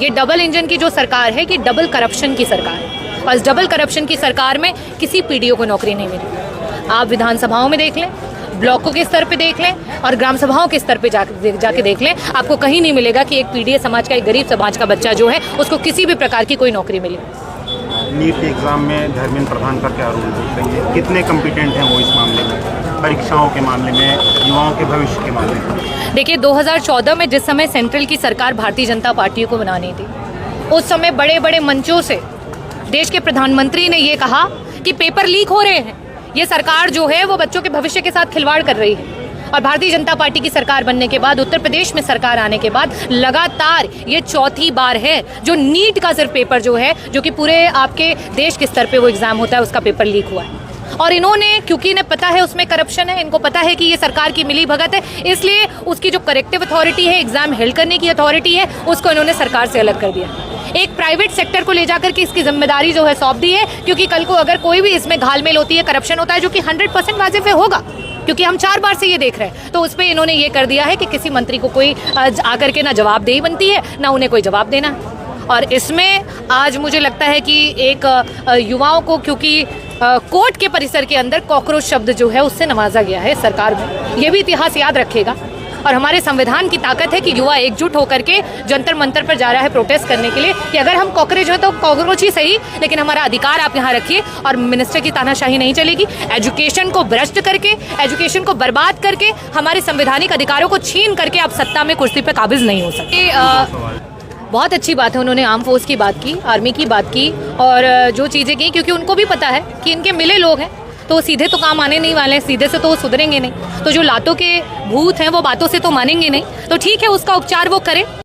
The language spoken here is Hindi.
ये डबल इंजन की जो सरकार है, ये डबल करप्शन की सरकार है, और इस डबल करप्शन की सरकार में किसी पीडीओ को नौकरी नहीं मिली। आप विधानसभाओं में देख लें, ब्लॉकों के स्तर पे देख लें और ग्राम सभाओं के स्तर पे जाके देख लें, आपको कहीं नहीं मिलेगा कि एक पीडीए समाज का, एक गरीब समाज का बच्चा जो है उसको किसी भी प्रकार की कोई नौकरी मिले। नीट के एग्जाम में धर्मेंद्र प्रधान का क्या रोल होता है? कितने कम्पिटेंट हैं वो इस मामले में, परीक्षाओं के मामले में, युवाओं के भविष्य के मामले में? देखिए, 2014 में जिस समय सेंट्रल की सरकार भारतीय जनता पार्टी को बनानी थी, उस समय बड़े बड़े मंचों से देश के प्रधानमंत्री ने ये कहा कि पेपर लीक हो रहे हैं, ये सरकार जो है वो बच्चों के भविष्य के साथ खिलवाड़ कर रही है। और भारतीय जनता पार्टी की सरकार बनने के बाद, उत्तर प्रदेश में सरकार आने के बाद लगातार ये चौथी बार है जो नीट का सिर्फ पेपर जो है, जो कि पूरे आपके देश के स्तर पे वो एग्जाम होता है, उसका पेपर लीक हुआ है। और इन्होंने, क्योंकि इन्हें पता है उसमें करप्शन है, इनको पता है कि ये सरकार की मिली भगत है, इसलिए उसकी जो करेक्टिव अथॉरिटी है, एग्जाम हेल्ड करने की अथॉरिटी है, उसको इन्होंने सरकार से अलग कर दिया। एक प्राइवेट सेक्टर को ले जाकर के इसकी जिम्मेदारी जो है सौंप दी है, क्योंकि कल को अगर कोई भी इसमें घालमेल होती है, करप्शन होता है, जो कि 100% वाजिब होगा, क्योंकि हम 4 बार से ये देख रहे हैं, तो उस पर इन्होंने ये कर दिया है कि किसी मंत्री को कोई आकर के ना जवाबदेही बनती है, ना उन्हें कोई जवाब देना। और इसमें आज मुझे लगता है कि एक युवाओं को, क्योंकि कोर्ट के परिसर के अंदर कॉकरोच शब्द जो है उससे नवाजा गया है सरकार में, ये भी इतिहास याद रखेगा। और हमारे संविधान की ताकत है कि युवा एकजुट होकर के जंतर मंतर पर जा रहा है प्रोटेस्ट करने के लिए कि अगर हम कॉकरोच हैं तो कॉकरोच ही सही, लेकिन हमारा अधिकार आप यहाँ रखिए। और मिनिस्टर की तानाशाही नहीं चलेगी। एजुकेशन को भ्रष्ट करके, एजुकेशन को बर्बाद करके, हमारे संवैधानिक अधिकारों को छीन करके आप सत्ता में, कुर्सी पर काबिज नहीं हो सकते। बहुत अच्छी बात है, उन्होंने आर्म फोर्स की बात की, आर्मी की बात की, और जो चीज़ें की, क्योंकि उनको भी पता है कि इनके मिले लोग हैं तो सीधे तो काम आने नहीं वाले हैं, सीधे से तो वो सुधरेंगे नहीं। तो जो लातों के भूत हैं वो बातों से तो मानेंगे नहीं, तो ठीक है, उसका उपचार वो करें।